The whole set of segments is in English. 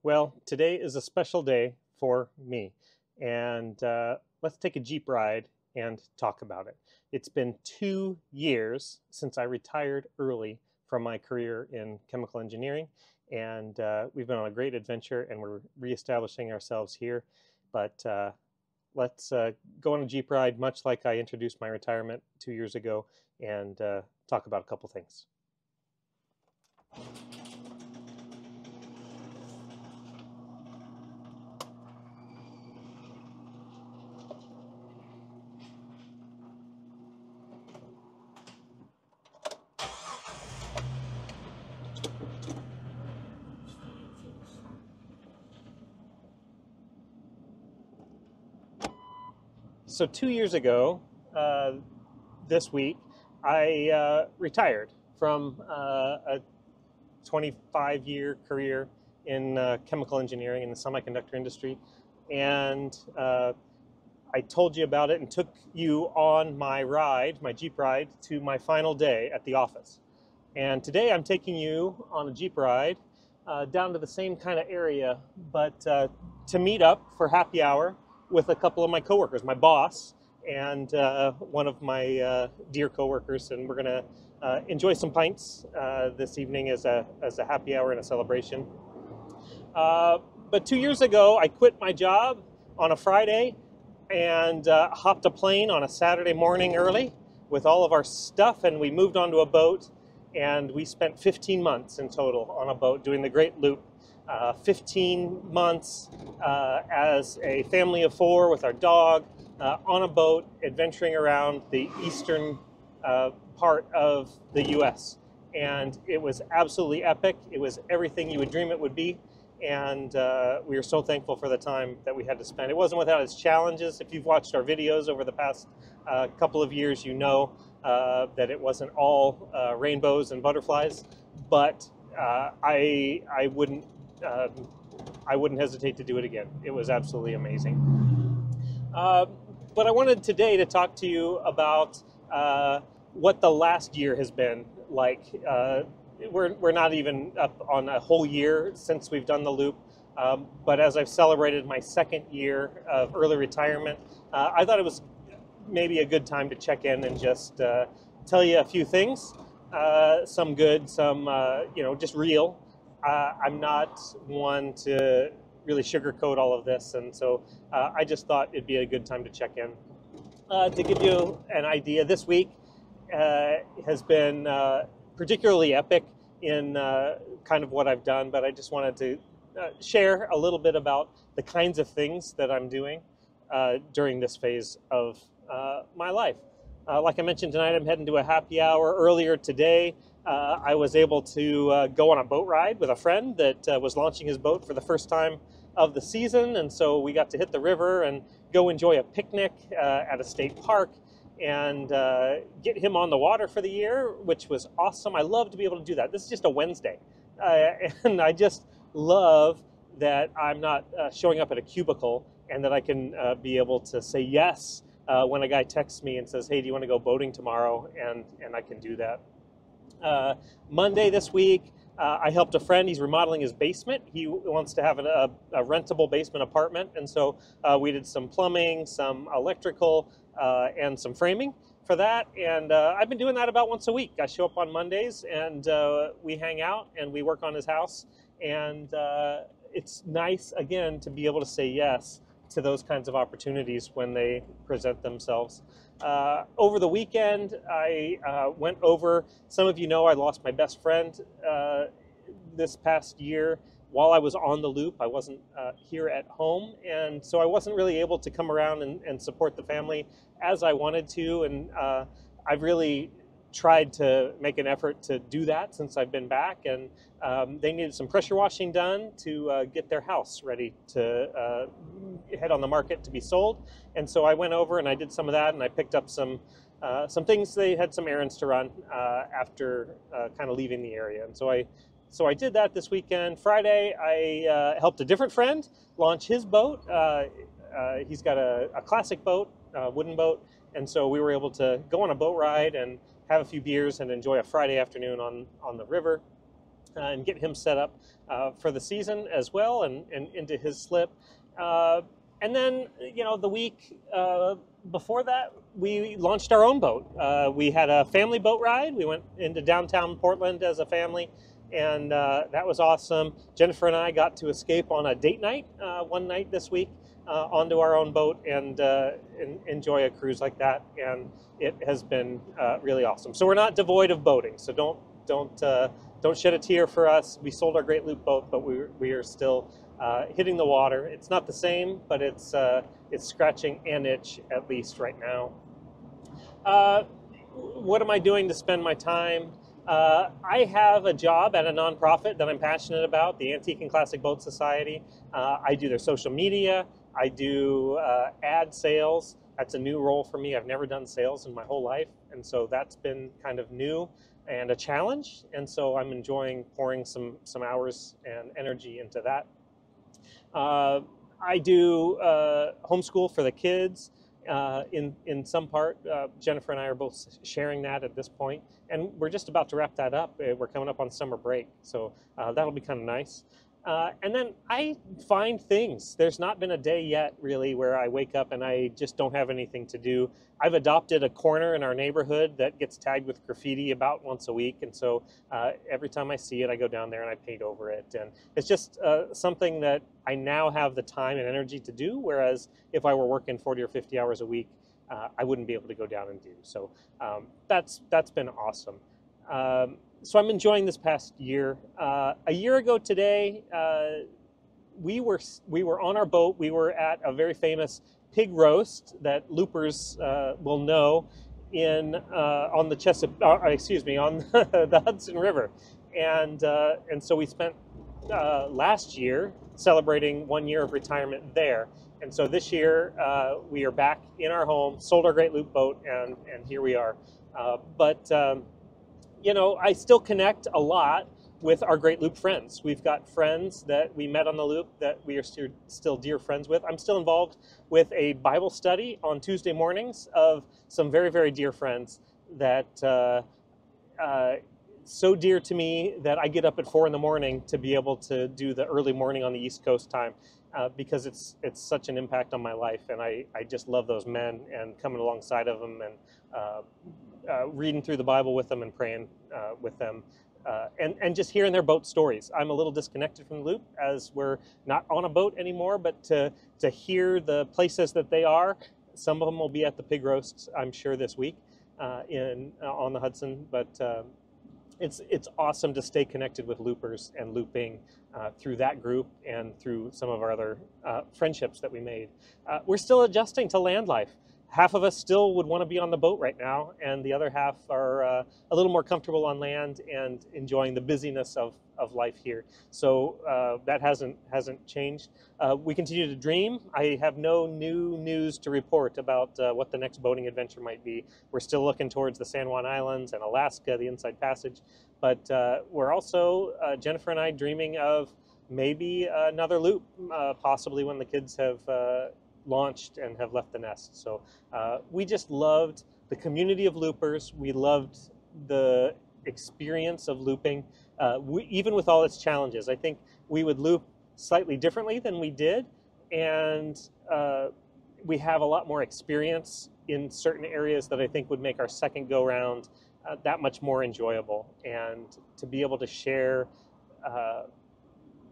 Well, today is a special day for me, and let's take a Jeep ride and talk about it. It's been 2 years since I retired early from my career in chemical engineering, and we've been on a great adventure, and we're reestablishing ourselves here. But let's go on a Jeep ride, much like I introduced my retirement 2 years ago, and talk about a couple things. So 2 years ago, uh, this week, I retired from a 25-year career in chemical engineering in the semiconductor industry. And I told you about it and took you on my ride, my Jeep ride, to my final day at the office. And today I'm taking you on a Jeep ride down to the same kind of area, but to meet up for happy hour with a couple of my coworkers, my boss and one of my dear coworkers, and we're gonna enjoy some pints this evening as a happy hour and a celebration. But 2 years ago, I quit my job on a Friday and hopped a plane on a Saturday morning early with all of our stuff, and we moved onto a boat, and we spent 15 months in total on a boat doing the Great Loop. 15 months as a family of four with our dog on a boat adventuring around the eastern part of the US. And it was absolutely epic. It was everything you would dream it would be. And we are so thankful for the time that we had to spend. It wasn't without its challenges. If you've watched our videos over the past couple of years, you know that it wasn't all rainbows and butterflies. But I wouldn't hesitate to do it again. It was absolutely amazing. But I wanted today to talk to you about what the last year has been like. We're not even up on a whole year since we've done the loop, but as I've celebrated my second year of early retirement, I thought it was maybe a good time to check in and just tell you a few things, some good, some just real. I'm not one to really sugarcoat all of this, and so I just thought it'd be a good time to check in. To give you an idea, this week has been particularly epic in kind of what I've done, but I just wanted to share a little bit about the kinds of things that I'm doing during this phase of my life. Like I mentioned tonight, I'm heading to a happy hour. Earlier today, I was able to go on a boat ride with a friend that was launching his boat for the first time of the season, and so we got to hit the river and go enjoy a picnic at a state park and get him on the water for the year, which was awesome. I love to be able to do that. This is just a Wednesday, and I just love that I'm not showing up at a cubicle and that I can be able to say yes when a guy texts me and says, hey, do you want to go boating tomorrow? And I can do that. Monday this week, I helped a friend. He's remodeling his basement. He wants to have a rentable basement apartment. And so we did some plumbing, some electrical, and some framing for that. And I've been doing that about once a week. I show up on Mondays and we hang out and we work on his house. And it's nice, again, to be able to say yes to those kinds of opportunities when they present themselves. Over the weekend, I went over, some of you know I lost my best friend this past year while I was on the loop. I wasn't here at home, and so I wasn't really able to come around and support the family as I wanted to, and I've really tried to make an effort to do that since I've been back, and they needed some pressure washing done to get their house ready to head on the market to be sold. And so I went over and I did some of that, and I picked up some things. They had some errands to run after kind of leaving the area, and so I did that this weekend. Friday, I helped a different friend launch his boat. He's got a classic boat, wooden boat, and so we were able to go on a boat ride and have a few beers and enjoy a Friday afternoon on the river. and get him set up for the season as well, and into his slip. Uh, and then, the week before that, we launched our own boat. We had a family boat ride. We went into downtown Portland as a family, and that was awesome. Jennifer and I got to escape on a date night one night this week onto our own boat and enjoy a cruise like that. And it has been really awesome. So we're not devoid of boating. So don't shed a tear for us. We sold our Great Loop boat, but we are still hitting the water. It's not the same, but it's scratching an itch at least right now. What am I doing to spend my time? I have a job at a nonprofit that I'm passionate about, the Antique and Classic Boat Society. I do their social media. I do ad sales. That's a new role for me. I've never done sales in my whole life, and so that's been kind of new and a challenge. And so I'm enjoying pouring some hours and energy into that. I do homeschool for the kids in some part. Jennifer and I are both sharing that at this point, and we're just about to wrap that up. We're coming up on summer break, so that'll be kind of nice. And then I find things. There's not been a day yet, really, where I wake up and I just don't have anything to do. I've adopted a corner in our neighborhood that gets tagged with graffiti about once a week, and so every time I see it, I go down there and I paint over it. And it's just something that I now have the time and energy to do, whereas if I were working 40 or 50 hours a week, I wouldn't be able to go down and do. So that's been awesome. So I'm enjoying this past year. A year ago today, we were on our boat. We were at a very famous pig roast that loopers will know on the on the Hudson River, and so we spent last year celebrating 1 year of retirement there. And so this year we are back in our home, sold our Great Loop boat, and here we are. I still connect a lot with our Great Loop friends. We've got friends that we met on the Loop that we are still dear friends with. I'm still involved with a Bible study on Tuesday mornings of some very, very dear friends that so dear to me that I get up at 4 in the morning to be able to do the early morning on the East Coast time because it's such an impact on my life, and I just love those men and coming alongside of them and reading through the Bible with them and praying with them, and just hearing their boat stories. I'm a little disconnected from the Loop as we're not on a boat anymore, but to hear the places that they are, some of them will be at the pig roasts, I'm sure, this week on the Hudson. But it's awesome to stay connected with loopers and looping through that group and through some of our other friendships that we made. We're still adjusting to land life. Half of us still would want to be on the boat right now, and the other half are a little more comfortable on land and enjoying the busyness of life here. So that hasn't changed. We continue to dream. I have no new news to report about what the next boating adventure might be. We're still looking towards the San Juan Islands and Alaska, the Inside Passage, but we're also, Jennifer and I, dreaming of maybe another loop, possibly when the kids have launched and have left the nest. So we just loved the community of loopers. We loved the experience of looping, even with all its challenges. I think we would loop slightly differently than we did, and we have a lot more experience in certain areas that I think would make our second go round that much more enjoyable. And to be able to share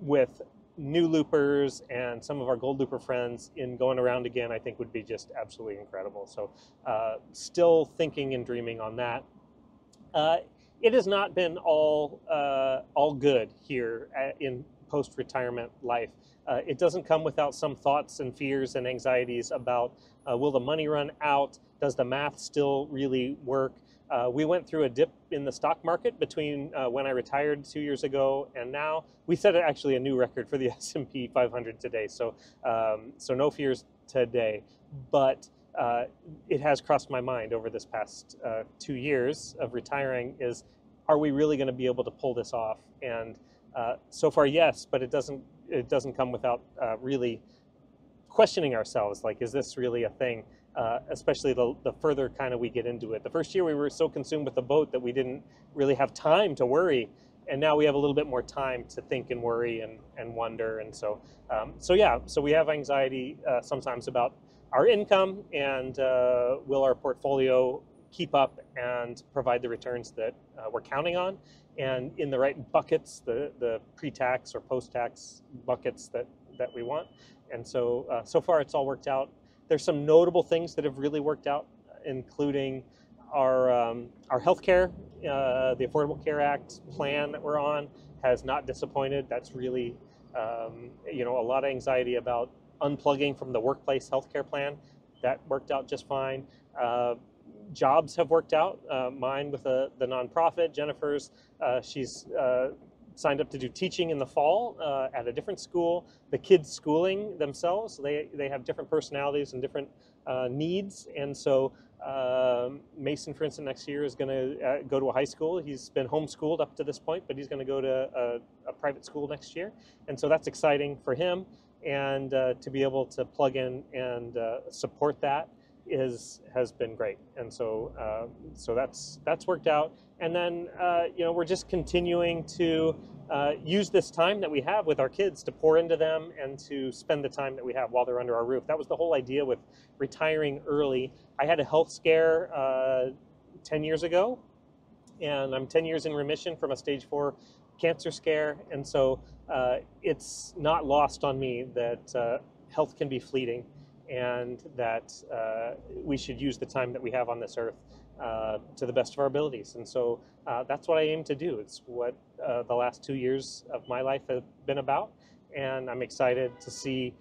with new loopers and some of our gold looper friends in going around again, I think would be just absolutely incredible. So still thinking and dreaming on that. It has not been all good here in post-retirement life. It doesn't come without some thoughts and fears and anxieties about will the money run out? Does the math still really work? We went through a dip in the stock market between when I retired 2 years ago and now. We set actually a new record for the S&P 500 today, so no fears today. But it has crossed my mind over this past 2 years of retiring is, are we really going to be able to pull this off? And so far, yes, but it doesn't come without really questioning ourselves, like, is this really a thing? Especially the further kind of we get into it. The first year we were so consumed with the boat that we didn't really have time to worry and now we have a little bit more time to think and worry and wonder. And so yeah, so we have anxiety sometimes about our income and will our portfolio keep up and provide the returns that we're counting on, and in the right buckets, the pre-tax or post-tax buckets that we want. And so so far it's all worked out. There's some notable things that have really worked out, including our healthcare, the Affordable Care Act plan that we're on has not disappointed. That's really, you know, a lot of anxiety about unplugging from the workplace healthcare plan. That worked out just fine. Jobs have worked out. Mine with the nonprofit, Jennifer's, she's signed up to do teaching in the fall at a different school. The kids schooling themselves, they have different personalities and different needs, and so Mason, for instance, next year is going to go to a high school. He's been homeschooled up to this point, but he's going to go to a private school next year, and so that's exciting for him. And to be able to plug in and support that has been great, and so so that's worked out. And then you know, we're just continuing to use this time that we have with our kids to pour into them and to spend the time that we have while they're under our roof. That was the whole idea with retiring early. I had a health scare 10 years ago, and I'm 10 years in remission from a stage 4 cancer scare, and so it's not lost on me that health can be fleeting, and that we should use the time that we have on this earth to the best of our abilities. And so that's what I aim to do. It's what the last 2 years of my life have been about, and I'm excited to see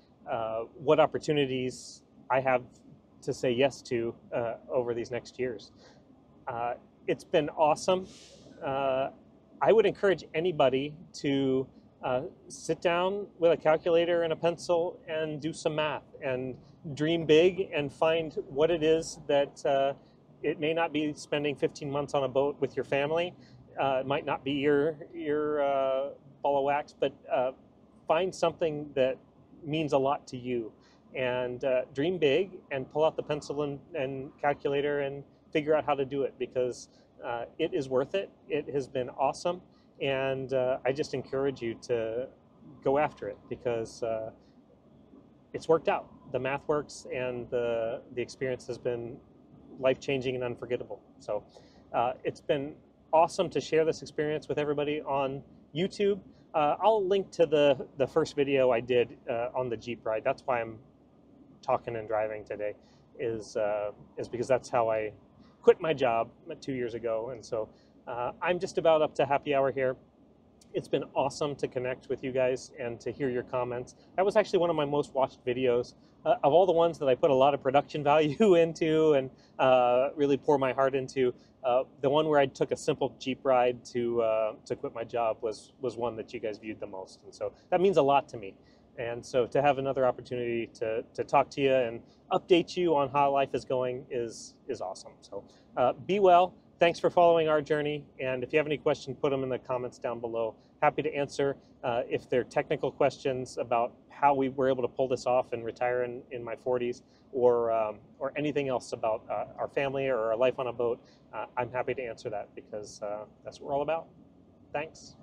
what opportunities I have to say yes to over these next years. It's been awesome. I would encourage anybody to sit down with a calculator and a pencil and do some math and dream big and find what it is that it may not be spending 15 months on a boat with your family. It might not be your ball of wax, but find something that means a lot to you, and dream big and pull out the pencil and calculator and figure out how to do it, because it is worth it. It has been awesome, and I just encourage you to go after it, because it's worked out. The math works, and the experience has been life-changing and unforgettable. So it's been awesome to share this experience with everybody on YouTube. I'll link to the first video I did on the Jeep ride. That's why I'm talking and driving today, is because that's how I quit my job 2 years ago. And so I'm just about up to happy hour here. It's been awesome to connect with you guys and to hear your comments. That was actually one of my most watched videos. Of all the ones that I put a lot of production value into and really pour my heart into, the one where I took a simple Jeep ride to quit my job was one that you guys viewed the most. And so that means a lot to me. And so to have another opportunity to talk to you and update you on how life is going is awesome. So be well. Thanks for following our journey. And if you have any questions, put them in the comments down below. Happy to answer. If they're technical questions about how we were able to pull this off and retire in my 40s, or anything else about our family or our life on a boat, I'm happy to answer that, because that's what we're all about. Thanks.